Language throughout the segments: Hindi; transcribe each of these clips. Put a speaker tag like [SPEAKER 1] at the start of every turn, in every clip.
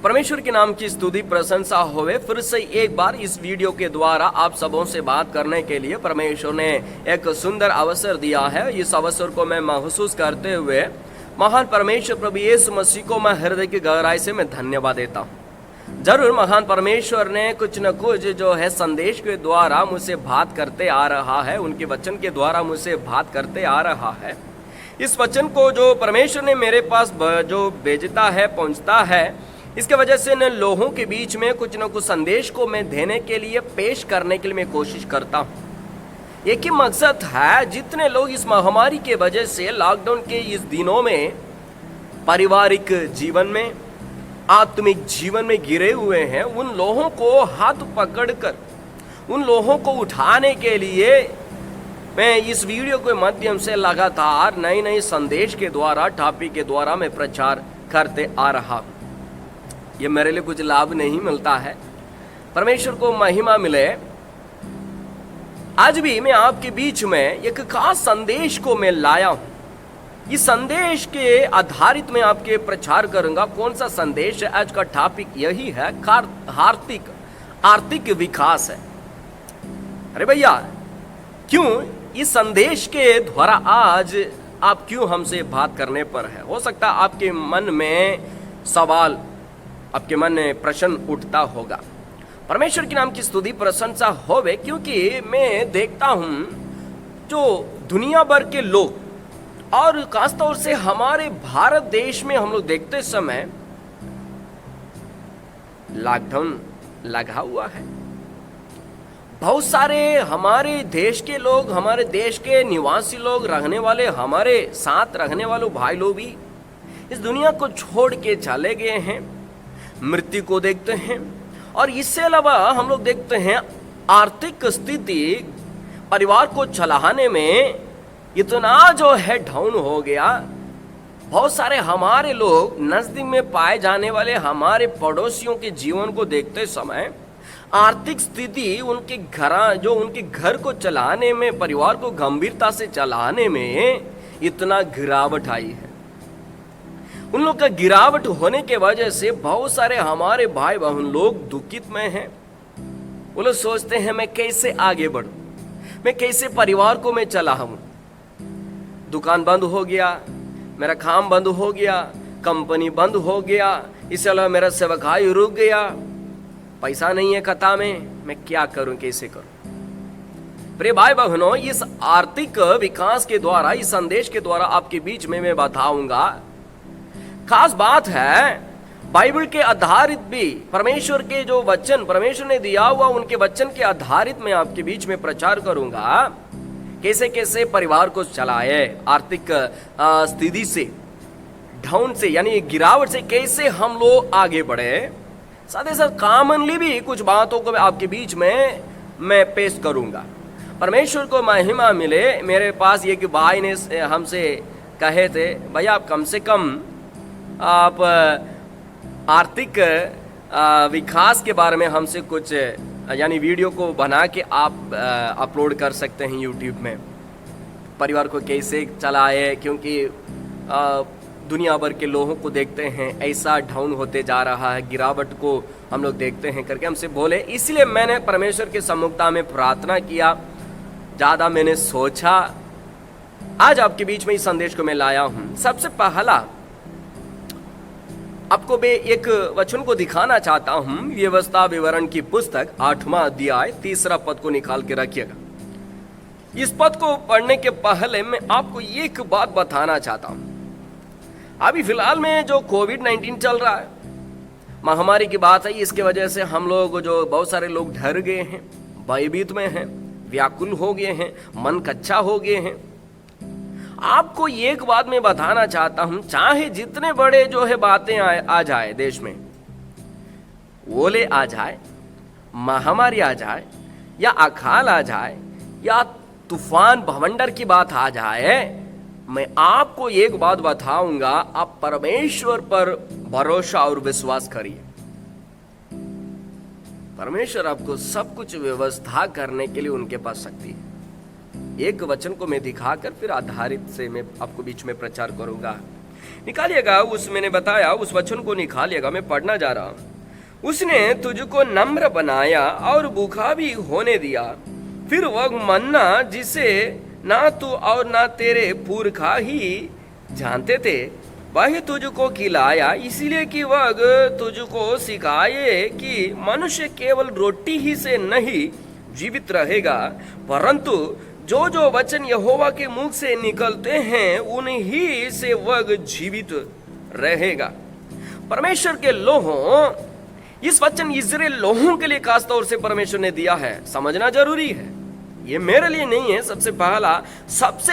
[SPEAKER 1] परमेश्वर के नाम की स्तुति प्रशंसा होवे। फिर से एक बार इस वीडियो के द्वारा आप सबों से बात करने के लिए परमेश्वर ने एक सुंदर अवसर दिया है। इस अवसर को मैं महसूस करते हुए महान परमेश्वर प्रभु यीशु मसीह को मैं हृदय की गहराई से मैं धन्यवाद देता हूँ। जरूर महान परमेश्वर ने कुछ न कुछ जो है संदेश के द्वारा मुझसे बात करते आ रहा है, उनके वचन के द्वारा मुझसे बात करते आ रहा है। इस वचन को जो परमेश्वर ने मेरे पास जो भेजता है, पहुंचता है, इसके वजह से न लोगों के बीच में कुछ न कुछ संदेश को मैं देने के लिए, पेश करने के लिए मैं कोशिश करता हूँ। एक ही मकसद है, जितने लोग इस महामारी के वजह से लॉकडाउन के इस दिनों में पारिवारिक जीवन में, आत्मिक जीवन में गिरे हुए हैं, उन लोगों को हाथ पकड़कर उन लोगों को उठाने के लिए मैं इस वीडियो के माध्यम से लगातार नए नए संदेश के द्वारा, टॉपिक के द्वारा मैं प्रचार करते आ रहा हूँ। ये मेरे लिए कुछ लाभ नहीं मिलता है, परमेश्वर को महिमा मिले। आज भी मैं आपके बीच में एक खास संदेश को मैं लाया हूं। इस संदेश के आधारित मैं आपके प्रचार करूंगा। कौन सा संदेश है? आज का टॉपिक यही है, आर्थिक विकास है। अरे भैया, क्यों इस संदेश के द्वारा आज आप क्यों हमसे बात करने पर है? हो सकता है आपके मन में सवाल, आपके मन में प्रश्न उठता होगा। परमेश्वर के नाम की स्तुति प्रशंसा होवे, क्योंकि मैं देखता हूं जो दुनिया भर के लोग और खासतौर से हमारे भारत देश में हम लोग देखते समय लॉकडाउन लगा हुआ है। बहुत सारे हमारे देश के लोग, हमारे देश के निवासी लोग, रहने वाले, हमारे साथ रहने वाले भाई लोग भी इस दुनिया को छोड़ के चले गए हैं। मृत्यु को देखते हैं, और इससे अलावा हम लोग देखते हैं आर्थिक स्थिति परिवार को चलाने में इतना जो है डाउन हो गया। बहुत सारे हमारे लोग नजदीक में पाए जाने वाले हमारे पड़ोसियों के जीवन को देखते समय आर्थिक स्थिति उनके घर को चलाने में, परिवार को गंभीरता से चलाने में इतना गिरावट आई है। उन लोग का गिरावट होने के वजह से बहुत सारे हमारे भाई बहन लोग दुखित में हैं। वो लोग सोचते हैं मैं कैसे आगे बढ़ूं, मैं कैसे परिवार को मैं चलाऊं। दुकान बंद हो गया, मेरा काम बंद हो गया, कंपनी बंद हो गया, इसके अलावा मेरा सेवकाई रुक गया, पैसा नहीं है खाता में, मैं क्या करूं, कैसे करूं। प्रिय भाई बहनों, इस आर्थिक विकास के द्वारा, इस संदेश के द्वारा आपके बीच में मैं बताऊंगा। खास बात है, बाइबल के आधारित भी परमेश्वर के जो वचन परमेश्वर ने दिया हुआ, उनके वचन के आधारित मैं आपके बीच में प्रचार करूंगा। कैसे कैसे परिवार को चलाए, आर्थिक स्थिति से, डाउन से, यानी गिरावट से कैसे हम लोग आगे बढ़े। साथ ही साथ कॉमनली भी कुछ बातों को आपके बीच में मैं पेश करूंगा। परमेश्वर को महिमा मिले। मेरे पास एक भाई ने हमसे कहे थे, भैया आप कम से कम आप आर्थिक विकास के बारे में हमसे कुछ, यानी वीडियो को बना के आप अपलोड कर सकते हैं यूट्यूब में, परिवार को कैसे चलाए, क्योंकि दुनिया भर के लोगों को देखते हैं ऐसा डाउन होते जा रहा है, गिरावट को हम लोग देखते हैं करके हमसे बोले। इसलिए मैंने परमेश्वर के सम्मुखता में प्रार्थना किया, ज़्यादा मैंने सोचा, आज आपके बीच में इस संदेश को मैं लाया हूँ। सबसे पहला आपको मैं एक वचन को दिखाना चाहता हूं। व्यवस्था विवरण की पुस्तक 8वां अध्याय 3 पद को निकाल के रखिएगा। इस पद को पढ़ने के पहले मैं आपको एक बात बताना चाहता हूं। अभी फिलहाल में जो कोविड-19 चल रहा है, महामारी की बात है, इसके वजह से हम लोग जो बहुत सारे लोग डर गए हैं, भयभीत में हैं, व्याकुल हो गए हैं, मन कच्चा हो गए हैं। आपको एक बात मैं बताना चाहता हूं, चाहे जितने बड़े जो है बातें आ जाए देश में, ओले आ जाए, महामारी आ जाए, या अकाल आ जाए, या तूफान भवंडर की बात आ जाए, मैं आपको एक बात बताऊंगा, आप परमेश्वर पर भरोसा और विश्वास करिए। परमेश्वर आपको सब कुछ व्यवस्था करने के लिए उनके पास शक्ति है। एक वचन को मैं दिखाकर फिर आधारित से मैं आपको बीच में प्रचार करूंगा। निकालिएगा, उस मैंने बताया उस वचन को निकालिएगा, मैं पढ़ना जा रहा हूं। उसने तुझको नम्र बनाया और भूखा भी होने दिया, फिर वह मन्ना जिसे ना तू और ना तेरे पुरखा ही जानते थे वही तुझको खिलाया, इसलिए कि वह तुझको सिखाए कि मनुष्य केवल रोटी ही से नहीं जीवित रहेगा, परंतु जो जो वचन यहोवा के मुख से निकलते हैं उन्हीं से वह जीवित रहेगा। परमेश्वर के लोगों, इस वचन इजराइल लोगों के लिए खास तौर से परमेश्वर ने दिया है, समझना जरूरी है। ये मेरे लिए नहीं है। सबसे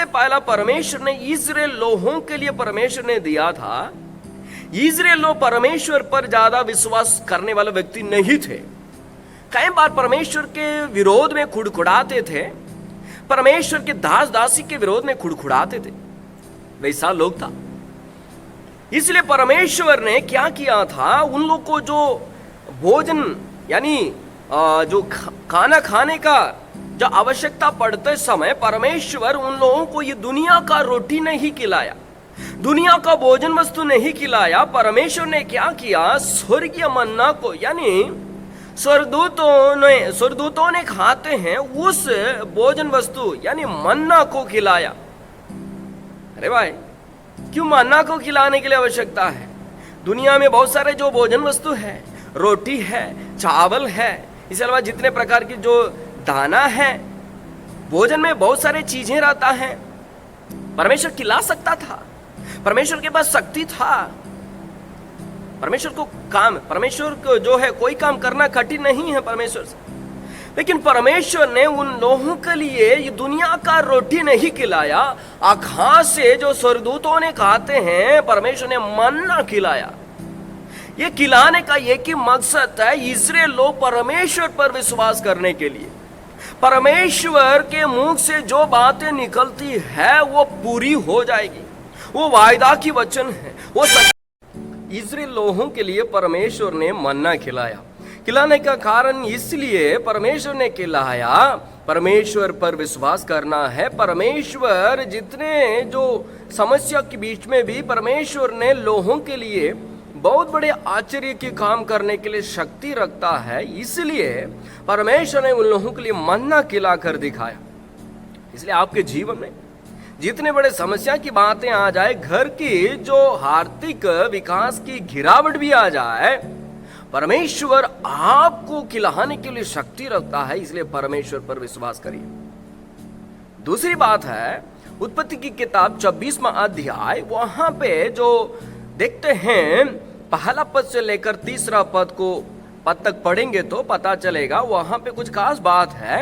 [SPEAKER 1] पहला परमेश्वर ने इजराइल लोगों के लिए परमेश्वर ने दिया था। इजराइल लोग परमेश्वर पर ज्यादा विश्वास करने वाले व्यक्ति नहीं थे। कई बार परमेश्वर के विरोध में खुड़खुड़ाते थे, परमेश्वर के दास दासी के विरोध में खुड़खुड़ाते थे, वैसा लोग था। इसलिए परमेश्वर ने क्या किया था, उन लोग को जो भोजन यानी जो खाना खाने का जो आवश्यकता पड़ते समय परमेश्वर उन लोगों को ये दुनिया का रोटी नहीं खिलाया, दुनिया का भोजन वस्तु नहीं खिलाया। परमेश्वर ने क्या किया, स्वर्गीय मन्ना को यानी स्वर्गदूतों ने खाते हैं उस भोजन वस्तु यानी मन्ना को खिलाया। अरे भाई, क्यों मन्ना को खिलाने के लिए आवश्यकता है? दुनिया में बहुत सारे जो भोजन वस्तु है, रोटी है, चावल है, इसके अलावा जितने प्रकार की जो दाना है, भोजन में बहुत सारे चीजें रहता है। परमेश्वर खिला सकता था, परमेश्वर के पास शक्ति था। परमेश्वर को जो है कोई काम करना कठिन नहीं है परमेश्वर से, लेकिन परमेश्वर ने उन लोगों के लिए ये दुनिया का रोटी नहीं खिलाया, आकाश से जो स्वर्गदूतों ने खाते हैं परमेश्वर ने मन्ना खिलाया। ये खिलाने का एक ही मकसद है, इजराइल लोग परमेश्वर पर विश्वास करने के लिए। परमेश्वर के मुख से जो बातें निकलती है वो पूरी हो जाएगी, वो वायदा की वचन है, वो इजराइल लोगों के लिए परमेश्वर ने मन्ना खिलाया। खिलाने का कारण इसलिए परमेश्वर ने खिलाया, परमेश्वर पर विश्वास करना है। परमेश्वर जितने जो समस्या के बीच में भी परमेश्वर ने लोगों के लिए बहुत बड़े आश्चर्य के काम करने के लिए शक्ति रखता है, इसलिए परमेश्वर ने उन लोगों के लिए मन्ना खिला कर दिखाया। इसलिए आपके जीवन में जितने बड़े समस्या की बातें आ जाए, घर की जो आर्थिक विकास की गिरावट भी आ जाए, परमेश्वर आपको खिलाने के लिए शक्ति रखता है, इसलिए परमेश्वर पर विश्वास करिए। दूसरी बात है, उत्पत्ति की किताब 26वां अध्याय, वहां पे जो देखते हैं पहला पद से लेकर तीसरा पद तक पढ़ेंगे तो पता चलेगा, वहां पे कुछ खास बात है।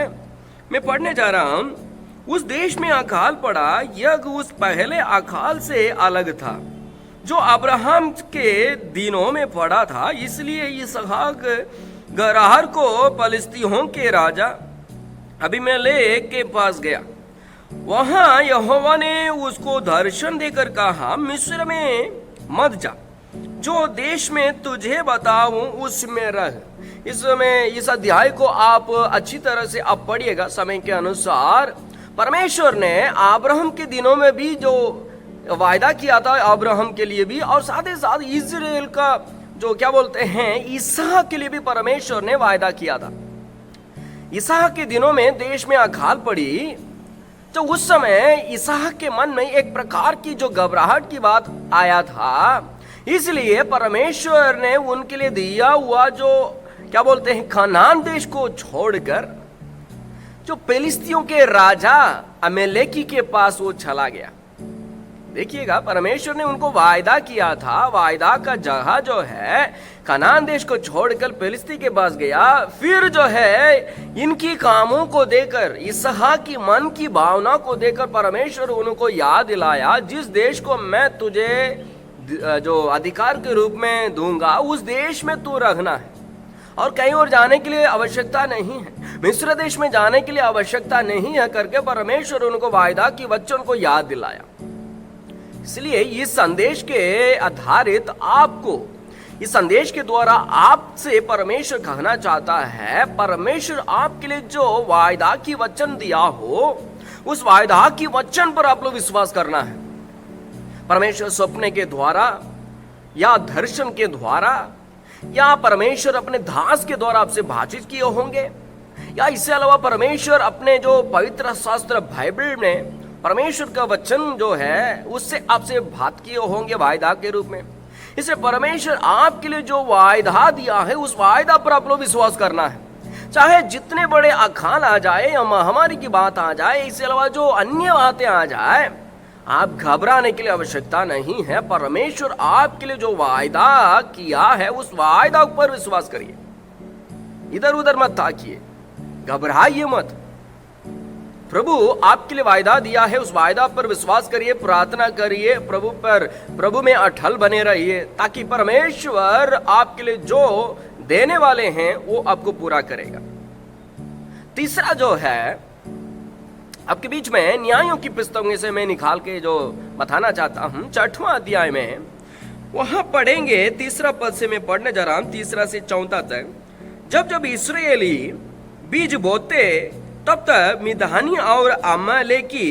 [SPEAKER 1] मैं पढ़ने जा रहा हूं। उस देश में अकाल पड़ा, यज्ञ उस पहले अकाल से अलग था जो अब्राहम के दिनों में पड़ा था, इसलिए इसहाक गरार को फलिस्तीयों के राजा अबीमेलेक के पास गया। वहां यहोवा ने उसको दर्शन देकर कहा, मिस्र में मत जा, जो देश में तुझे बताऊं उसमें रह। इस अध्याय को आप अच्छी तरह से आप पढ़िएगा समय के अनुसार। परमेश्वर ने अब्राहम के दिनों में भी जो वायदा किया था अब्राहम के लिए भी, और साथ ही साथ इजराइल का जो क्या बोलते हैं इसहाक के लिए भी परमेश्वर ने वायदा किया था। इसहाक के दिनों में देश में अकाल पड़ी, तो उस समय इसहाक के मन में एक प्रकार की जो घबराहट की बात आया था, इसलिए परमेश्वर ने उनके लिए दिया हुआ जो क्या बोलते हैं कनान देश को छोड़कर जो फिलिस्तियों के राजा अमेलेकी के पास वो चला गया। देखिएगा, परमेश्वर ने उनको वायदा किया था, वायदा का जगह जो है कनान देश को छोड़कर फिलिस्ती के पास गया। फिर जो है इनकी कामों को देखकर, इसहाक की मन की भावना को देखकर परमेश्वर उनको याद दिलाया, जिस देश को मैं तुझे जो अधिकार के रूप में दूंगा उस देश में तू रहना है, और कहीं और जाने के लिए आवश्यकता नहीं है, मिस्र देश में जाने के लिए आवश्यकता नहीं है करके परमेश्वर उनको वायदा की वचन को याद दिलाया। इसलिए इस संदेश के आधारित आपको, इस संदेश के द्वारा आपसे परमेश्वर कहना चाहता है, परमेश्वर आपके लिए जो वायदा की वचन दिया हो उस वायदा की वचन पर आप लोग विश्वास करना है। परमेश्वर सपने के द्वारा या दर्शन के द्वारा या परमेश्वर अपने दास के द्वारा आपसे बातचीत किए होंगे, या इससे अलावा परमेश्वर अपने जो पवित्र शास्त्र बाइबल में परमेश्वर का वचन जो है उससे आपसे बात किए होंगे वायदा के रूप में। इसे परमेश्वर आपके लिए जो वायदा दिया है उस वायदा पर आप लोग विश्वास करना है। चाहे जितने बड़े अकाल आ जाए या महामारी की बात आ जाए, इसके अलावा जो अन्य बातें आ जाए, आप घबराने के लिए आवश्यकता नहीं है। परमेश्वर आपके लिए जो वायदा किया है उस वायदा पर विश्वास करिए, इधर उधर मत ताकिए, घबराइए मत। प्रभु आपके लिए वायदा दिया है, उस वायदा पर विश्वास करिए, प्रार्थना करिए, प्रभु में अटल बने रहिए, ताकि परमेश्वर आपके लिए जो देने वाले हैं वो आपको पूरा करेगा। तीसरा जो है आपके बीच में न्यायों की पुस्तक में से मैं निकाल के जो बताना चाहता हूं, 6वां अध्याय में वहां पढ़ेंगे। 3 पद से मैं पढ़ने जा रहा हूं, 3 से 14 तक। जब जब इस्राएली बीज बोते तब तक मिधानी और अमालेकी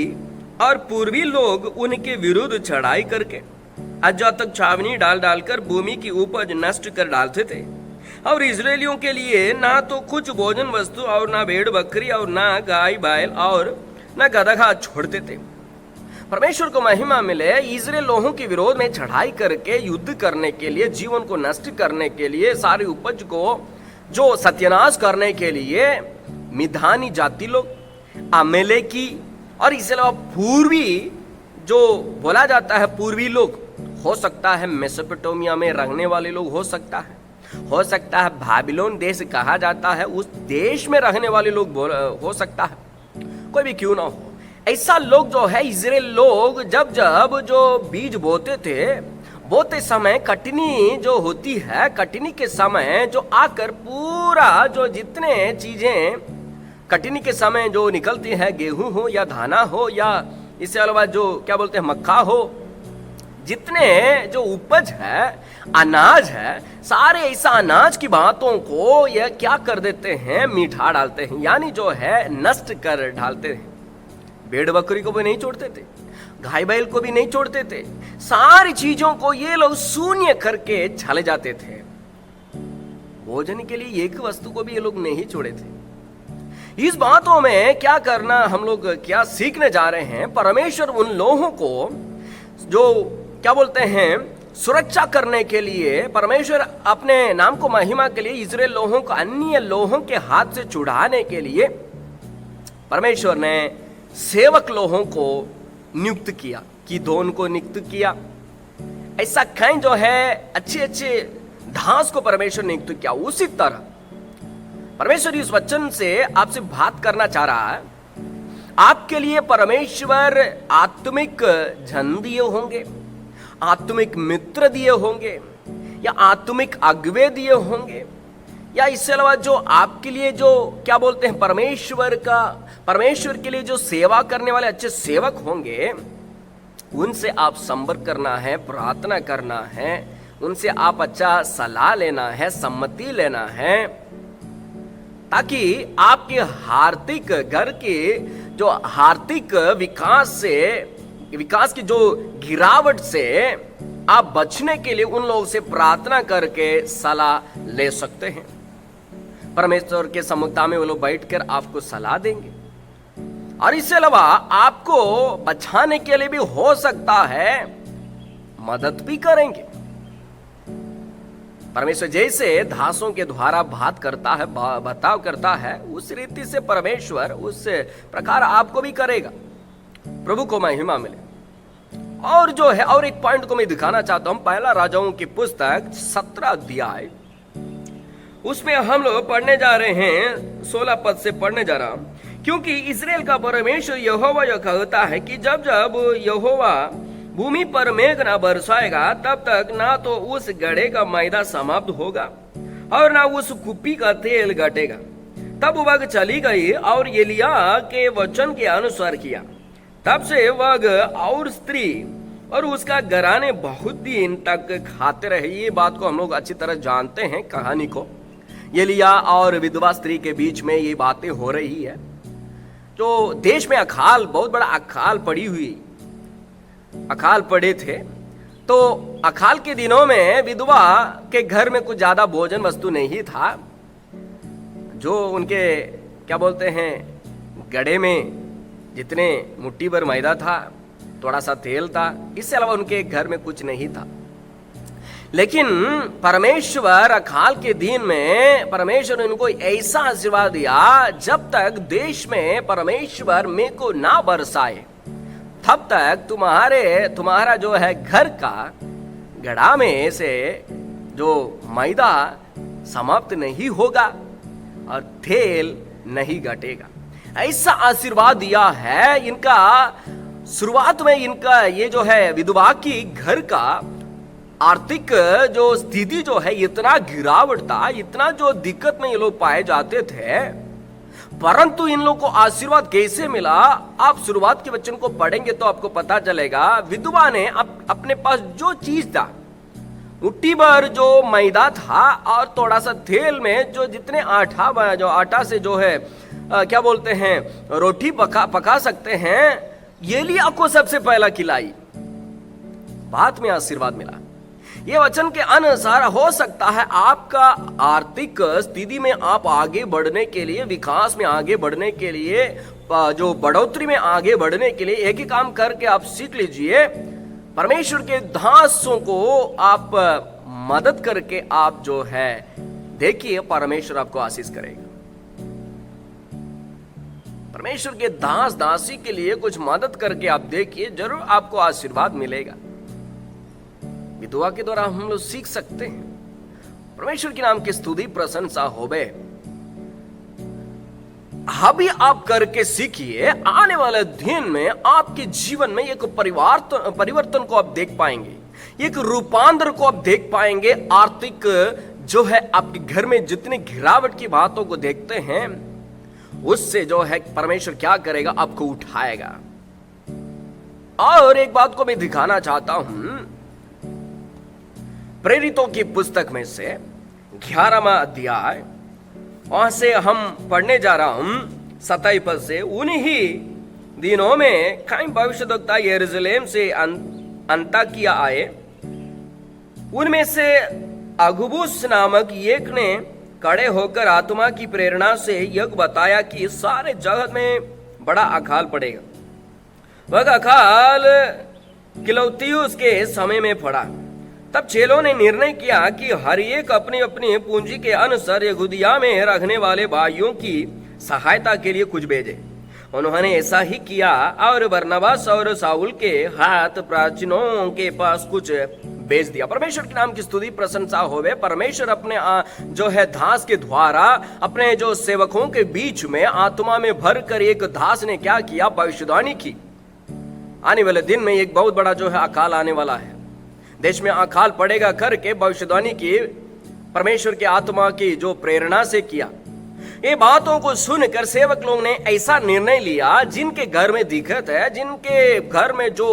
[SPEAKER 1] और पूर्वी लोग उनके विरुद्ध चढ़ाई करके अजातक छावनी डाल डालकर भूमि की उपज नष्ट कर डालते थे, और इजरायलियों के लिए ना तो कुछ भोजन वस्तु और ना भेड़ बकरी और ना गाय बैल और ना गदहा छोड़ते थे। परमेश्वर को महिमा मिले, इजराइल लोगों के विरोध में चढ़ाई करके युद्ध करने के लिए, जीवन को नष्ट करने के लिए, सारी उपज को जो सत्यानाश करने के लिए मिधानी जाति लोग, अमेलेकी और इसके अलावा पूर्वी जो बोला जाता है पूर्वी लोग, हो सकता है मेसोपोटामिया में रहने वाले लोग, हो सकता है बाबिलोन देश कहा जाता है उस देश में रहने वाले लोग हो सकता है, कोई भी क्यों ना हो। ऐसा लोग जो है इजराइल लोग जब जब जो बीज बोते थे, बोते समय कटनी जो होती है, कटनी के समय जो आकर पूरा जो जितने चीजें कटनी के समय जो निकलती है, गेहूं हो या धाना हो या इसके अलावा जो क्या बोलते हैं मक्का हो, जितने जो उपज है, अनाज है, सारे ऐसा अनाज की बातों को यह क्या कर देते हैं, मीठा डालते हैं, यानी जो है नष्ट कर डालते हैं। भेड़ बकरी को भी नहीं छोड़ते थे, गाय बैल को भी नहीं छोड़ते थे, सारी चीजों को ये लोग शून्य करके चले जाते थे। भोजन के लिए एक वस्तु को भी ये लोग नहीं छोड़े थे। इस बातों में क्या करना, हम लोग क्या सीखने जा रहे हैं, परमेश्वर उन लोगों को जो क्या बोलते हैं सुरक्षा करने के लिए, परमेश्वर अपने नाम को महिमा के लिए इजराइल लोगों को अन्य लोगों के हाथ से छुड़ाने के लिए परमेश्वर ने सेवक लोगों को नियुक्त किया, गिदोन को नियुक्त किया। ऐसा कहीं जो है अच्छे अच्छे दास को परमेश्वर ने नियुक्त किया। उसी तरह परमेश्वर इस वचन से आपसे बात करना चाह रहा है। आपके लिए परमेश्वर आत्मिक जन दिए होंगे, आत्मिक मित्र दिए होंगे, या आत्मिक अगुवे दिए होंगे, या इससे अलावा जो आपके लिए जो क्या बोलते हैं परमेश्वर के लिए जो सेवा करने वाले अच्छे सेवक होंगे, उनसे आप संपर्क करना है, प्रार्थना करना है, उनसे आप अच्छा सलाह लेना है, सम्मति लेना है, ताकि आपके आर्थिक घर के जो आर्थिक विकास की जो गिरावट से आप बचने के लिए उन लोगों से प्रार्थना करके सलाह ले सकते हैं। परमेश्वर के सम्मुखता में वो लोग बैठकर आपको सलाह देंगे, और इसके अलावा आपको बचाने के लिए भी हो सकता है मदद भी करेंगे। परमेश्वर जैसे दासों के द्वारा बात करता है, बर्ताव करता है, उस रीति से परमेश्वर उस प्रकार आपको भी करेगा। प्रभु को महिमा मिले। और जो है और एक पॉइंट को मैं दिखाना चाहता हूं, पहला राजाओं की पुस्तक 17 अध्याय, उसमें हम लोग पढ़ने जा रहे हैं, 16 पद से पढ़ने जा रहा हूं। क्योंकि इस्राएल का परमेश्वर यहोवा यह कहता है कि जब जब यहोवा भूमि पर मेघ न बरसाएगा, तब तक ना तो उस गड्ढे का मैदा समाप्त होगा और ना उस कुप्पी का तेल घटेगा। तब वह चली गई और एलिया के वचन के अनुसार किया। तब से वह और स्त्री और उसका घराने बहुत दिन तक खाते रहे। ये बात को हम लोग अच्छी तरह जानते हैं, कहानी को। एलिया और विधवा स्त्री के बीच में ये बातें हो रही है। तो देश में अकाल, बहुत बड़ा अकाल पड़ी हुई, अकाल पड़े थे, तो अकाल के दिनों में विधवा के घर में कुछ ज्यादा भोजन वस्तु नहीं था। जो उनके क्या बोलते हैं गड़े में जितने मुट्ठी भर मैदा था, थोड़ा सा तेल था, इससे अलावा उनके घर में कुछ नहीं था। लेकिन परमेश्वर अकाल के दिन में परमेश्वर ने उनको ऐसा आशीर्वाद दिया, जब तक देश में परमेश्वर मेघ को ना बरसाए तब तक तुम्हारा जो है घर का गड़ा में से जो मैदा समाप्त नहीं होगा और तेल नहीं घटेगा। ऐसा आशीर्वाद दिया है। इनका शुरुआत में इनका ये जो है विधवा की घर का आर्थिक जो स्थिति जो है इतना गिरावट था, इतना जो दिक्कत में ये लोग पाए जाते थे, परंतु इन लोगों को आशीर्वाद कैसे मिला? आप शुरुआत के वचन को पढ़ेंगे तो आपको पता चलेगा। विधवा ने अपने पास जो चीज था, मुट्ठी भर जो मैदा था और थोड़ा सा तेल में जो जितने आटा से जो है क्या बोलते हैं रोटी पका सकते हैं, एलिया को सबसे पहला खिलाई। बाद में आशीर्वाद मिला। ये वचन के अनुसार हो सकता है आपका आर्थिक स्थिति में आप आगे बढ़ने के लिए, विकास में आगे बढ़ने के लिए, जो बढ़ोतरी में आगे बढ़ने के लिए एक ही काम करके आप सीख लीजिए। परमेश्वर के दासों को आप मदद करके आप जो है देखिए परमेश्वर आपको आशीष करेगा। परमेश्वर के दास दासी के लिए कुछ मदद करके आप देखिए, जरूर आपको आशीर्वाद मिलेगा। विधवा के द्वारा हम लोग सीख सकते हैं। परमेश्वर के नाम की स्तुति प्रशंसा होवे। अभी आप करके सीखिए, आने वाले दिन में आपके जीवन में एक परिवर्तन को आप देख पाएंगे, एक रूपांतर को आप देख पाएंगे। आर्थिक जो है आपके घर में जितने गिरावट की बातों को देखते हैं, उससे जो है परमेश्वर क्या करेगा, आपको उठाएगा। और एक बात को मैं दिखाना चाहता हूं, प्रेरितों की पुस्तक में से 11वां अध्याय, वहां से हम पढ़ने जा रहा हूं 27 पद से। उन्हीं दिनों में कई भविष्यद्वक्ता यरूशलेम से अंताकिया आए। उनमें से अगबुस नामक एक ने खड़े होकर आत्मा की प्रेरणा से यह बताया कि सारे जगत में बड़ा अकाल पड़ेगा। वह अकाल क्लौदियुस के समय में पड़ा। तब चेलों ने निर्णय किया कि हर एक अपनी अपनी पूंजी के अनुसार यहूदिया में रहने वाले भाइयों की सहायता के लिए कुछ भेजे। उन्होंने ऐसा ही किया और बरनबास और शाऊल के हाथ प्राचीनों के पास कुछ भेज दिया। परमेश्वर के नाम की स्तुति प्रशंसा होवे। परमेश्वर अपने जो है दास के द्वारा अपने जो सेवकों के बीच में आत्मा में भर कर एक दास ने क्या किया, भविष्यवाणी की। आने वाले दिन में एक बहुत बड़ा जो है अकाल आने वाला है, देश में अकाल पड़ेगा करके भविष्यवाणी की परमेश्वर के आत्मा की जो प्रेरणा से किया। ये बातों को सुनकर सेवक लोग ने ऐसा निर्णय लिया, जिनके घर में दिक्कत है, जिनके घर में जो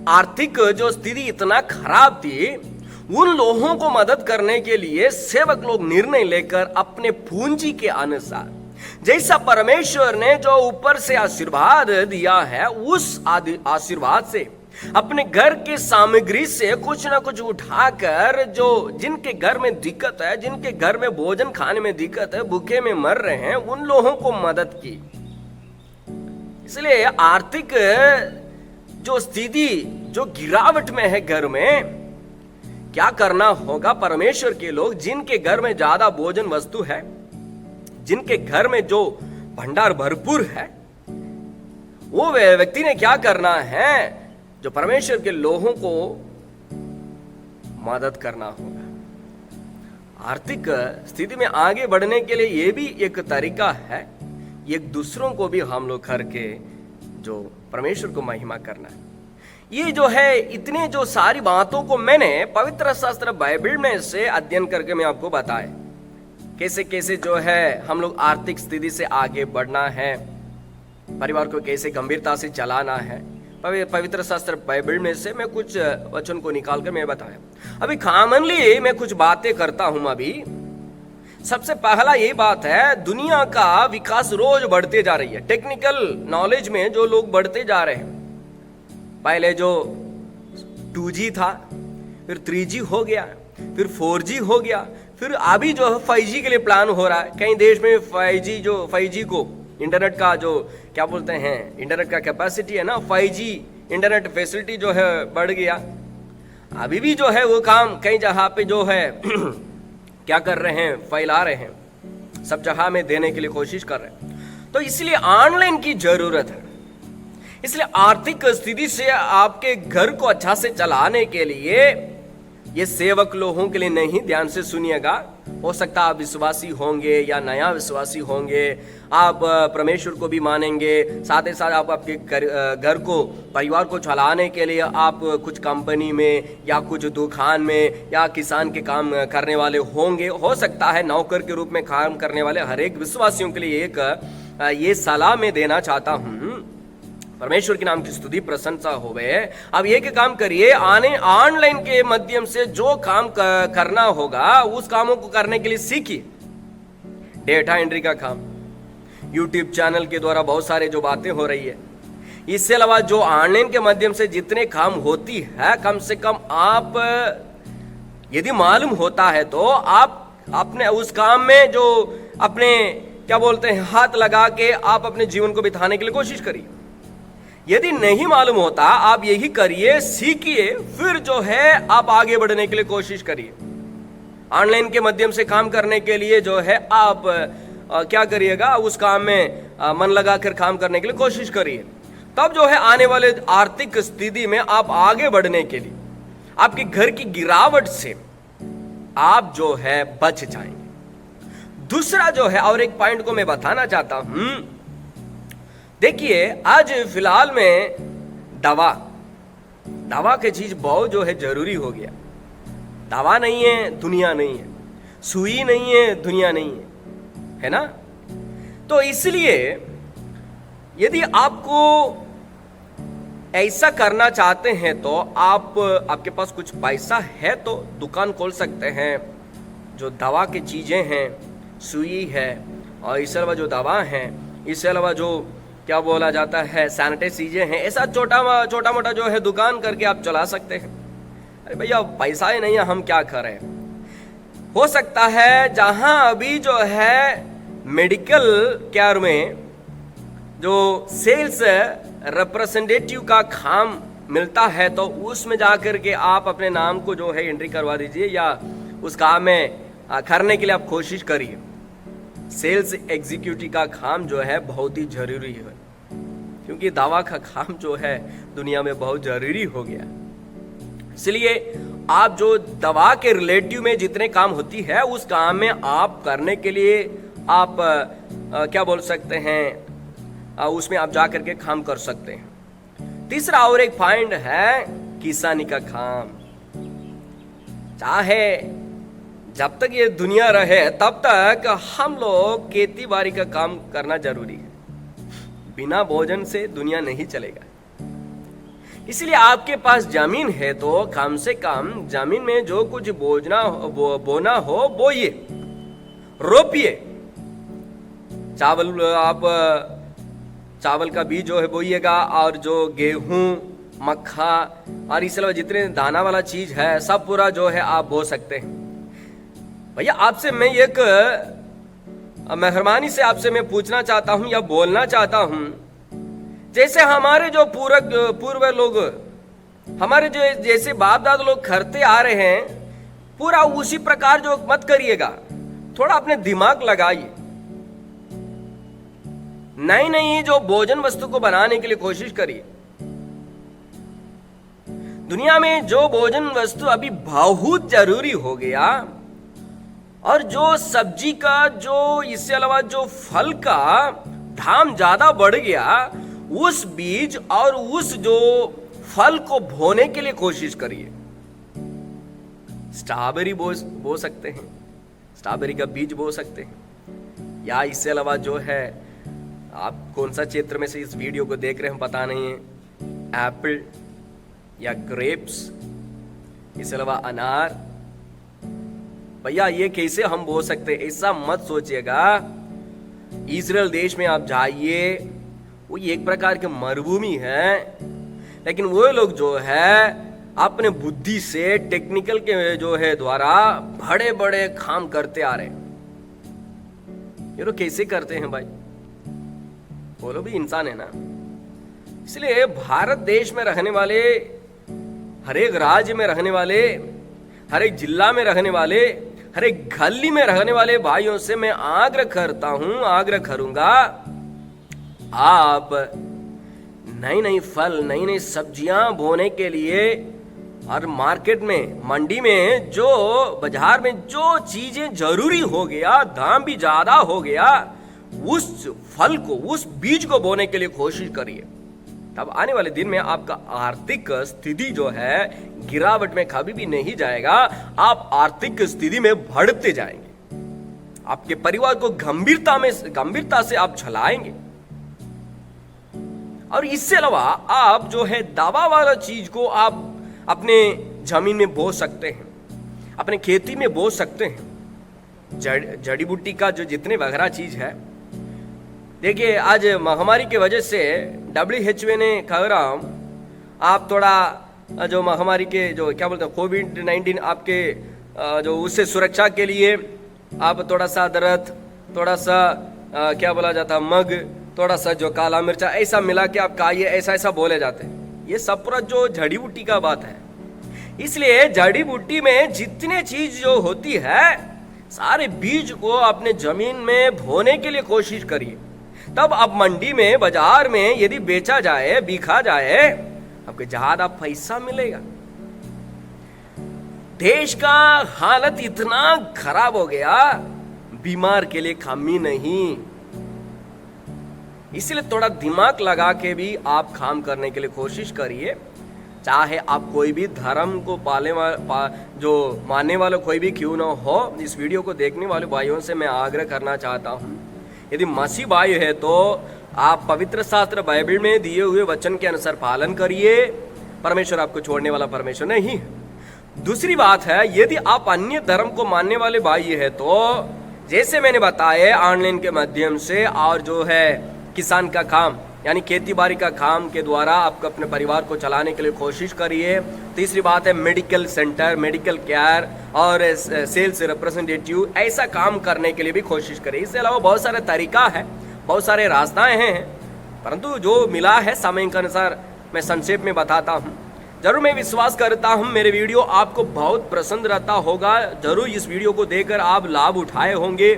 [SPEAKER 1] आर्थिक जो स्थिति इतना खराब थी, उन लोगों को मदद करने के लिए सेवक लोग निर्णय लेकर अपने पूंजी के अनुसार, जैसा परमेश्वर ने जो ऊपर से आशीर्वाद दिया है, उस आशीर्वाद से अपने घर की सामग्री से कुछ ना कुछ उठाकर, जो जिनके घर में दिक्कत है, जिनके घर में भोजन खाने में दिक्कत है, भूखे में मर रहे हैं, उन लोगों को मदद की। इसलिए आर्थिक जो स्थिति जो गिरावट में है घर में, क्या करना होगा? परमेश्वर के लोग जिनके घर में ज्यादा भोजन वस्तु है, जिनके घर में जो भंडार भरपूर है, वो व्यक्ति ने क्या करना है? जो परमेश्वर के लोगों को मदद करना होगा। आर्थिक स्थिति में आगे बढ़ने के लिए ये भी एक तरीका है, एक दूसरों को भी हम लोग करके जो परमेश्वर को महिमा करना है। ये जो है इतने जो सारी बातों को मैंने पवित्र शास्त्र बाइबल में से अध्ययन करके मैं आपको बताया, कैसे कैसे जो है हम लोग आर्थिक स्थिति से आगे बढ़ना है, परिवार को कैसे गंभीरता से चलाना है। पवित्र शास्त्र बाइबल में से मैं कुछ वचन को निकाल कर मैं बताया। अभी कॉमनली मैं कुछ बातें करता हूं। अभी सबसे पहला ये बात है, दुनिया का विकास रोज बढ़ते जा रही है। टेक्निकल नॉलेज में जो लोग बढ़ते जा रहे हैं, पहले जो 2G था, फिर 3G हो गया, फिर 4G हो गया, फिर अभी जो है 5G के लिए प्लान हो रहा है। कई देश में 5G को इंटरनेट का जो क्या बोलते हैं, इंटरनेट का कैपेसिटी है ना, 5G इंटरनेट फैसिलिटी जो है बढ़ गया। अभी भी जो है वो काम कई जगह पे जो है क्या कर रहे हैं, फैला रहे हैं, सब जगह में देने के लिए कोशिश कर रहे हैं। तो इसलिए ऑनलाइन की जरूरत है। इसलिए आर्थिक स्थिति से आपके घर को अच्छा से चलाने के लिए ये सेवक लोगों के लिए नहीं, ध्यान से सुनिएगा। हो सकता है आप विश्वासी होंगे या नया विश्वासी होंगे, आप परमेश्वर को भी मानेंगे, साथ ही साथ आप आपके घर को, परिवार को चलाने के लिए आप कुछ कंपनी में या कुछ दुकान में या किसान के काम करने वाले होंगे। हो सकता है नौकर के रूप में काम करने वाले हर एक विश्वासियों के लिए एक ये सलाह मैं देना चाहता हूँ। परमेश्वर के नाम की स्तुति प्रशंसा होवे। अब एक काम करिए, ऑनलाइन के माध्यम से जो काम करना होगा उस कामों को करने के लिए सीखिए। डेटा एंट्री का काम, यूट्यूब चैनल के द्वारा बहुत सारे जो बातें हो रही है। इससे अलावा जो ऑनलाइन के माध्यम से जितने काम होती है, कम से कम आप यदि मालूम होता है तो आप अपने उस काम में जो अपने क्या बोलते हैं हाथ लगा के आप अपने जीवन को बिताने के लिए कोशिश करिए। यदि नहीं मालूम होता, आप यही करिए, सीखिए, फिर जो है आप आगे बढ़ने के लिए कोशिश करिए। ऑनलाइन के माध्यम से काम करने के लिए जो है आप क्या करिएगा, उस काम में मन लगाकर काम करने के लिए कोशिश करिए। तब जो है आने वाले आर्थिक स्थिति में आप आगे बढ़ने के लिए, आपके घर की गिरावट से आप जो है बच जाएंगे। दूसरा जो है और एक पॉइंट को मैं बताना चाहता हूं। देखिए, आज फिलहाल में दवा की चीज बहुत जो है जरूरी हो गया। दवा नहीं है दुनिया नहीं है, सुई नहीं है दुनिया नहीं है ना। तो इसलिए यदि आपको ऐसा करना चाहते हैं तो आपके पास कुछ पैसा है तो दुकान खोल सकते हैं। जो दवा की चीजें हैं, सुई है, और इसके अलावा जो दवा है, इसके अलावा जो क्या बोला जाता है सैनिटाइज चीजें हैं, ऐसा छोटा मोटा जो है दुकान करके आप चला सकते हैं। अरे भैया पैसा ही नहीं है, हम क्या करें। हो सकता है जहां अभी जो है मेडिकल केयर में जो सेल्स रिप्रेजेंटेटिव का काम मिलता है, तो उसमें जाकर के आप अपने नाम को जो है एंट्री करवा दीजिए या उस काम में करने के लिए आप कोशिश करिए। सेल्स एग्जीक्यूटिव का काम जो है बहुत ही जरूरी है, क्योंकि दवा का काम जो है दुनिया में बहुत जरूरी हो गया। इसलिए आप जो दवा के रिलेटिव में जितने काम होती है उस काम में आप करने के लिए आप क्या बोल सकते हैं, उसमें आप जाकर के काम कर सकते हैं। तीसरा और एक पॉइंट है किसानी का काम। चाहे जब तक ये दुनिया रहे तब तक हम लोग खेती बाड़ी का काम करना जरूरी है। बिना भोजन से दुनिया नहीं चलेगा। इसलिए आपके पास जमीन है तो कम से कम जमीन में जो कुछ बोना हो बोइए, रोपिए। चावल का बीज जो है बोइएगा, और जो गेहूं, मक्का और इसके अलावा जितने दाना वाला चीज है सब पूरा जो है आप बो सकते हैं। भैया आपसे मैं एक मेहरबानी से आपसे मैं पूछना चाहता हूं या बोलना चाहता हूं, जैसे हमारे जो पूर्व लोग, हमारे जो जैसे बाप दादा लोग करते आ रहे हैं, पूरा उसी प्रकार जो मत करिएगा। थोड़ा अपने दिमाग लगाइए। नई जो भोजन वस्तु को बनाने के लिए कोशिश करिए। दुनिया में जो भोजन वस्तु अभी बहुत जरूरी हो गया, और जो सब्जी का, जो इससे अलावा जो फल का दाम ज्यादा बढ़ गया, उस बीज और उस जो फल को बोने के लिए कोशिश करिए। स्ट्रॉबेरी बो सकते हैं, स्ट्रॉबेरी का बीज बो सकते हैं। या इससे अलावा जो है, आप कौन सा क्षेत्र में से इस वीडियो को देख रहे हैं पता नहीं है, एप्पल या ग्रेप्स, इसके अलावा अनार। भैया ये कैसे हम बोल सकते हैं, ऐसा मत सोचिएगा। इजराइल देश में आप जाइए, वो एक प्रकार की मरुभूमि है, लेकिन वो लोग जो है अपने बुद्धि से टेक्निकल के जो है द्वारा बड़े बड़े काम करते आ रहे हैं। ये लोग कैसे करते हैं भाई? वो लोग भी इंसान है ना। इसलिए भारत देश में रहने वाले, हर एक राज्य में रहने वाले, हर एक जिला में रहने वाले, हर एक गली में रहने वाले भाइयों से मैं आग्रह करता हूं, आग्रह करूंगा, आप नई नई फल, नई नई सब्जियां बोने के लिए और मार्केट में, मंडी में, जो बाजार में जो चीजें जरूरी हो गया, दाम भी ज्यादा हो गया, उस फल को, उस बीज को बोने के लिए कोशिश करिए। तब आने वाले दिन में आपका आर्थिक स्थिति जो है गिरावट में कभी भी नहीं जाएगा। आप आर्थिक स्थिति में बढ़ते जाएंगे। आपके परिवार को गंभीरता से आप चलाएंगे। और इससे अलावा आप जो है दवा वाला चीज को आप अपने जमीन में बो सकते हैं, अपने खेती में बो सकते हैं। जड़ी बूटी का जो जितने वगैरह चीज है, देखिए आज महामारी की वजह से WHO ने कह रहा हूं, आप थोड़ा जो महामारी के जो क्या बोलते हैं कोविड-19 आपके जो उससे सुरक्षा के लिए आप थोड़ा सा अदरक, थोड़ा सा क्या बोला जाता मग, थोड़ा सा जो काला मिर्चा ऐसा मिला के आप खाइए, ऐसा ऐसा बोले जाते हैं। ये सब पूरा जो जड़ी बूटी का बात है। इसलिए जड़ी बूटी में जितने चीज जो होती है, सारे बीज को अपने जमीन में बोने के लिए कोशिश करिए। तब अब मंडी में, बाजार में यदि बेचा जाए, बिका जाए, आपको ज्यादा पैसा मिलेगा। देश का हालत इतना खराब हो गया, बीमार के लिए कमी नहीं। इसलिए थोड़ा दिमाग लगा के भी आप काम करने के लिए कोशिश करिए। चाहे आप कोई भी धर्म को जो मानने वाला कोई भी क्यों ना हो, इस वीडियो को देखने वाले भाइयों से मैं आग्रह करना चाहता हूं, यदि मसीह भाई है तो आप पवित्र शास्त्र बाइबल में दिए हुए वचन के अनुसार पालन करिए। परमेश्वर आपको छोड़ने वाला परमेश्वर नहीं है। दूसरी बात है, यदि आप अन्य धर्म को मानने वाले भाई है तो जैसे मैंने बताया ऑनलाइन के माध्यम से, और जो है किसान का काम यानी खेती बाड़ी का काम के द्वारा आपको अपने परिवार को चलाने के लिए कोशिश करिए। तीसरी बात है मेडिकल सेंटर, मेडिकल केयर और सेल्स रिप्रेजेंटेटिव, ऐसा काम करने के लिए भी कोशिश करिए। इसके अलावा बहुत सारे तरीका है, बहुत सारे रास्ताएं हैं, परंतु जो मिला है समय के अनुसार मैं संक्षेप में बताता हूँ। जरूर मैं विश्वास करता हूँ मेरे वीडियो आपको बहुत पसंद रहता होगा। जरूर इस वीडियो को देखकर आप लाभ उठाए होंगे।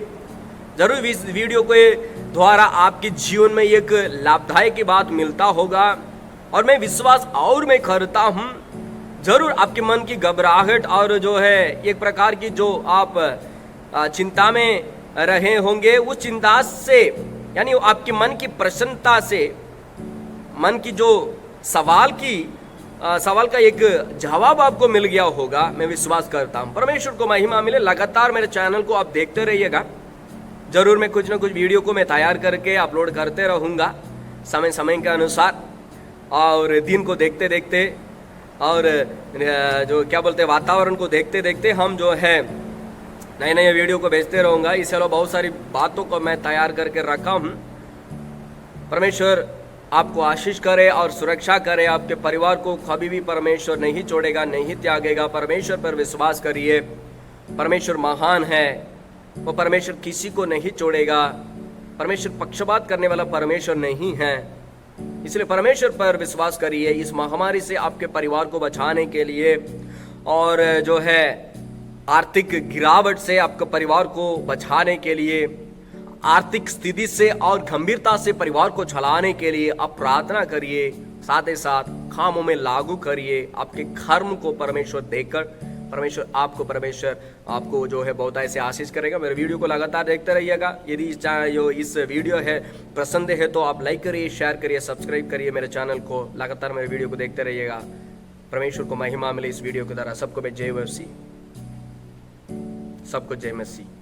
[SPEAKER 1] जरूर इस वीडियो के द्वारा आपके जीवन में एक लाभदायक की बात मिलता होगा। और मैं विश्वास और मैं करता हूँ जरूर आपके मन की घबराहट और जो है एक प्रकार की जो आप चिंता में रहे होंगे, उस चिंता से यानी आपके मन की प्रसन्नता से, मन की जो सवाल का एक जवाब आपको मिल गया होगा। मैं विश्वास करता हूँ। परमेश्वर को महिमा मिले। लगातार मेरे चैनल को आप देखते रहिएगा। जरूर मैं कुछ ना कुछ वीडियो को मैं तैयार करके अपलोड करते रहूँगा समय समय के अनुसार, और दिन को देखते देखते और जो क्या बोलते हैं वातावरण को देखते देखते हम जो है नए नए वीडियो को भेजते रहूँगा। इसके अलावा बहुत सारी बातों को मैं तैयार करके रखा हूँ। परमेश्वर आपको आशीष करे और सुरक्षा करे। आपके परिवार को कभी भी परमेश्वर नहीं छोड़ेगा, नहीं त्यागेगा। परमेश्वर पर विश्वास करिए। परमेश्वर महान है। वो परमेश्वर किसी को नहीं छोड़ेगा। परमेश्वर पक्षपात करने वाला परमेश्वर नहीं है। इसलिए परमेश्वर पर विश्वास करिए इस महामारी से आपके परिवार को बचाने के लिए, और जो है आर्थिक गिरावट से आपके परिवार को बचाने के लिए, आर्थिक स्थिति से और गंभीरता से परिवार को चलाने के लिए आप प्रार्थना करिए। साथ ही साथ कामों में लागू करिए। आपके कर्म को परमेश्वर देखकर परमेश्वर आपको जो है बहुत ऐसे आशीष करेगा। मेरे वीडियो को लगातार देखते रहिएगा। यदि इस वीडियो है पसंद है तो आप लाइक करिए, शेयर करिए, सब्सक्राइब करिए मेरे चैनल को। लगातार मेरे वीडियो को देखते रहिएगा। परमेश्वर को महिमा मिले इस वीडियो के द्वारा। सबको जय मसीह, सबको जय मसीह।